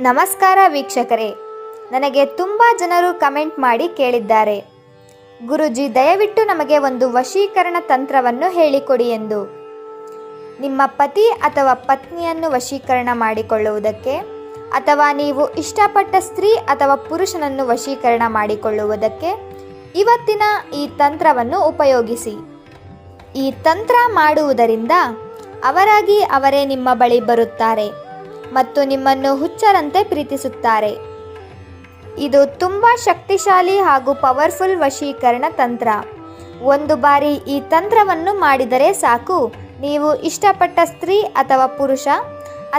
ನಮಸ್ಕಾರ ವೀಕ್ಷಕರೇ, ನನಗೆ ತುಂಬ ಜನರು ಕಮೆಂಟ್ ಮಾಡಿ ಕೇಳಿದ್ದಾರೆ, ಗುರುಜಿ ದಯವಿಟ್ಟು ನಮಗೆ ಒಂದು ವಶೀಕರಣ ತಂತ್ರವನ್ನು ಹೇಳಿಕೊಡಿ ಎಂದು. ನಿಮ್ಮ ಪತಿ ಅಥವಾ ಪತ್ನಿಯನ್ನು ವಶೀಕರಣ ಮಾಡಿಕೊಳ್ಳುವುದಕ್ಕೆ ಅಥವಾ ನೀವು ಇಷ್ಟಪಟ್ಟ ಸ್ತ್ರೀ ಅಥವಾ ಪುರುಷನನ್ನು ವಶೀಕರಣ ಮಾಡಿಕೊಳ್ಳುವುದಕ್ಕೆ ಇವತ್ತಿನ ಈ ತಂತ್ರವನ್ನು ಉಪಯೋಗಿಸಿ. ಈ ತಂತ್ರ ಮಾಡುವುದರಿಂದ ಅವರಾಗಿ ಅವರೇ ನಿಮ್ಮ ಬಳಿ ಬರುತ್ತಾರೆ ಮತ್ತು ನಿಮ್ಮನ್ನು ಹುಚ್ಚರಂತೆ ಪ್ರೀತಿಸುತ್ತಾರೆ. ಇದು ತುಂಬ ಶಕ್ತಿಶಾಲಿ ಹಾಗೂ ಪವರ್ಫುಲ್ ವಶೀಕರಣ ತಂತ್ರ. ಒಂದು ಬಾರಿ ಈ ತಂತ್ರವನ್ನು ಮಾಡಿದರೆ ಸಾಕು, ನೀವು ಇಷ್ಟಪಟ್ಟ ಸ್ತ್ರೀ ಅಥವಾ ಪುರುಷ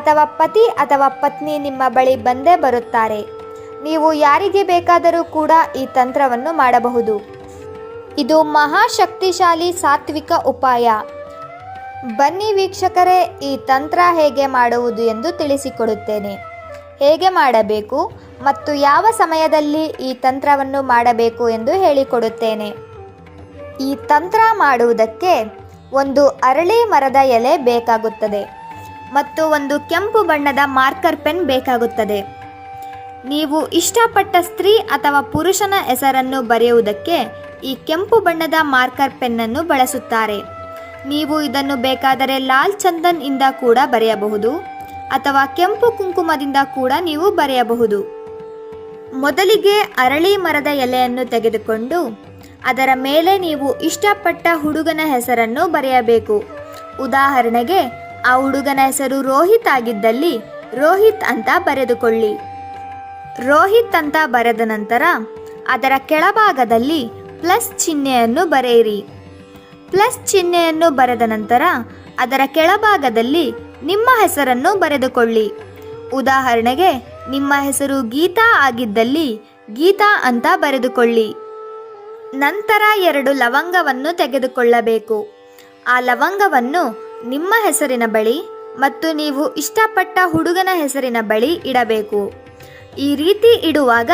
ಅಥವಾ ಪತಿ ಅಥವಾ ಪತ್ನಿ ನಿಮ್ಮ ಬಳಿ ಬಂದೇ ಬರುತ್ತಾರೆ. ನೀವು ಯಾರಿಗೆ ಬೇಕಾದರೂ ಕೂಡ ಈ ತಂತ್ರವನ್ನು ಮಾಡಬಹುದು. ಇದು ಮಹಾಶಕ್ತಿಶಾಲಿ ಸಾತ್ವಿಕ ಉಪಾಯ. ಬನ್ನಿ ವೀಕ್ಷಕರೇ, ಈ ತಂತ್ರ ಹೇಗೆ ಮಾಡುವುದು ಎಂದು ತಿಳಿಸಿಕೊಡುತ್ತೇನೆ. ಹೇಗೆ ಮಾಡಬೇಕು ಮತ್ತು ಯಾವ ಸಮಯದಲ್ಲಿ ಈ ತಂತ್ರವನ್ನು ಮಾಡಬೇಕು ಎಂದು ಹೇಳಿಕೊಡುತ್ತೇನೆ. ಈ ತಂತ್ರ ಮಾಡುವುದಕ್ಕೆ ಒಂದು ಅರಳಿ ಮರದ ಎಲೆ ಬೇಕಾಗುತ್ತದೆ ಮತ್ತು ಒಂದು ಕೆಂಪು ಬಣ್ಣದ ಮಾರ್ಕರ್ ಪೆನ್ ಬೇಕಾಗುತ್ತದೆ. ನೀವು ಇಷ್ಟಪಟ್ಟ ಸ್ತ್ರೀ ಅಥವಾ ಪುರುಷನ ಹೆಸರನ್ನು ಬರೆಯುವುದಕ್ಕೆ ಈ ಕೆಂಪು ಬಣ್ಣದ ಮಾರ್ಕರ್ ಪೆನ್ನನ್ನು ಬಳಸುತ್ತಾರೆ. ನೀವು ಇದನ್ನು ಬೇಕಾದರೆ ಲಾಲ್ ಚಂದನ್ ಇಂದ ಕೂಡ ಬರೆಯಬಹುದು ಅಥವಾ ಕೆಂಪು ಕುಂಕುಮದಿಂದ ಕೂಡ ನೀವು ಬರೆಯಬಹುದು. ಮೊದಲಿಗೆ ಅರಳಿ ಮರದ ಎಲೆಯನ್ನು ತೆಗೆದುಕೊಂಡು ಅದರ ಮೇಲೆ ನೀವು ಇಷ್ಟಪಟ್ಟ ಹುಡುಗನ ಹೆಸರನ್ನು ಬರೆಯಬೇಕು. ಉದಾಹರಣೆಗೆ ಆ ಹುಡುಗನ ಹೆಸರು ರೋಹಿತ್ ಆಗಿದ್ದಲ್ಲಿ ರೋಹಿತ್ ಅಂತ ಬರೆದುಕೊಳ್ಳಿ. ರೋಹಿತ್ ಅಂತ ಬರೆದ ನಂತರ ಅದರ ಕೆಳಭಾಗದಲ್ಲಿ ಪ್ಲಸ್ ಚಿಹ್ನೆಯನ್ನು ಬರೆಯಿರಿ. ಪ್ಲಸ್ ಚಿಹ್ನೆಯನ್ನು ಬರೆದ ನಂತರ ಅದರ ಕೆಳಭಾಗದಲ್ಲಿ ನಿಮ್ಮ ಹೆಸರನ್ನು ಬರೆದುಕೊಳ್ಳಿ. ಉದಾಹರಣೆಗೆ ನಿಮ್ಮ ಹೆಸರು ಗೀತಾ ಆಗಿದ್ದಲ್ಲಿ ಗೀತಾ ಅಂತ ಬರೆದುಕೊಳ್ಳಿ. ನಂತರ 2 ಲವಂಗವನ್ನು ತೆಗೆದುಕೊಳ್ಳಬೇಕು. ಆ ಲವಂಗವನ್ನು ನಿಮ್ಮ ಹೆಸರಿನ ಬಳಿ ಮತ್ತು ನೀವು ಇಷ್ಟಪಟ್ಟ ಹುಡುಗನ ಹೆಸರಿನ ಬಳಿ ಇಡಬೇಕು. ಈ ರೀತಿ ಇಡುವಾಗ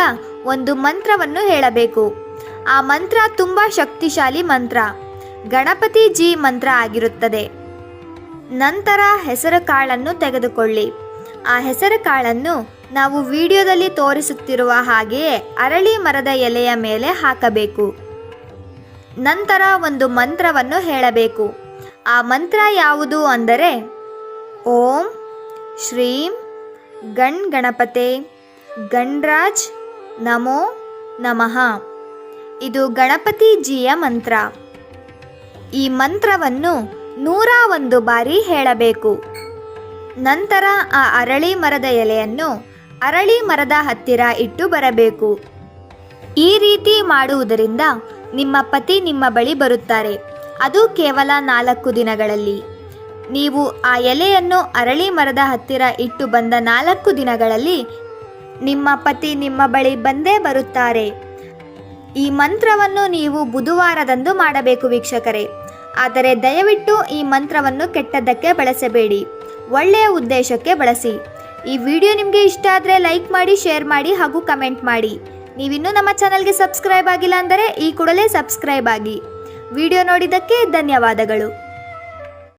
ಒಂದು ಮಂತ್ರವನ್ನು ಹೇಳಬೇಕು. ಆ ಮಂತ್ರ ತುಂಬ ಶಕ್ತಿಶಾಲಿ ಮಂತ್ರ, ಗಣಪತಿ ಜಿ ಮಂತ್ರ ಆಗಿರುತ್ತದೆ. ನಂತರ ಹೆಸರು ಕಾಳನ್ನು ತೆಗೆದುಕೊಳ್ಳಿ. ಆ ಹೆಸರು ಕಾಳನ್ನು ನಾವು ವಿಡಿಯೋದಲ್ಲಿ ತೋರಿಸುತ್ತಿರುವ ಹಾಗೆಯೇ ಅರಳಿ ಮರದ ಎಲೆಯ ಮೇಲೆ ಹಾಕಬೇಕು. ನಂತರ ಒಂದು ಮಂತ್ರವನ್ನು ಹೇಳಬೇಕು. ಆ ಮಂತ್ರ ಯಾವುದು ಅಂದರೆ ಓಂ ಶ್ರೀಂ ಗಣ್ ಗಣಪತೆ ಗಣರಾಜ್ ನಮೋ ನಮಃ. ಇದು ಗಣಪತಿ ಜಿಯ ಮಂತ್ರ. ಈ ಮಂತ್ರವನ್ನು 101 ಬಾರಿ ಹೇಳಬೇಕು. ನಂತರ ಆ ಅರಳಿ ಮರದ ಎಲೆಯನ್ನು ಅರಳಿ ಮರದ ಹತ್ತಿರ ಇಟ್ಟು ಬರಬೇಕು. ಈ ರೀತಿ ಮಾಡುವುದರಿಂದ ನಿಮ್ಮ ಪತಿ ನಿಮ್ಮ ಬಳಿ ಬರುತ್ತಾರೆ. ಅದು ಕೇವಲ 4 ದಿನಗಳಲ್ಲಿ. ನೀವು ಆ ಎಲೆಯನ್ನು ಅರಳಿ ಮರದ ಹತ್ತಿರ ಇಟ್ಟು ಬಂದ 4 ದಿನಗಳಲ್ಲಿ ನಿಮ್ಮ ಪತಿ ನಿಮ್ಮ ಬಳಿ ಬಂದೇ ಬರುತ್ತಾರೆ. ಈ ಮಂತ್ರವನ್ನು ನೀವು ಬುಧವಾರದಂದು ಮಾಡಬೇಕು ವೀಕ್ಷಕರೇ. ಆದರೆ ದಯವಿಟ್ಟು ಈ ಮಂತ್ರವನ್ನು ಕೆಟ್ಟದ್ದಕ್ಕೆ ಬಳಸಬೇಡಿ, ಒಳ್ಳೆಯ ಉದ್ದೇಶಕ್ಕೆ ಬಳಸಿ. ಈ ವಿಡಿಯೋ ನಿಮಗೆ ಇಷ್ಟ ಆದರೆ ಲೈಕ್ ಮಾಡಿ, ಶೇರ್ ಮಾಡಿ ಹಾಗೂ ಕಮೆಂಟ್ ಮಾಡಿ. ನೀವಿನ್ನೂ ನಮ್ಮ ಚಾನಲ್ಗೆ ಸಬ್ಸ್ಕ್ರೈಬ್ ಆಗಿಲ್ಲ ಅಂದರೆ ಈ ಕೂಡಲೇ ಸಬ್ಸ್ಕ್ರೈಬ್ ಆಗಿ. ವಿಡಿಯೋ ನೋಡಿದ್ದಕ್ಕೆ ಧನ್ಯವಾದಗಳು.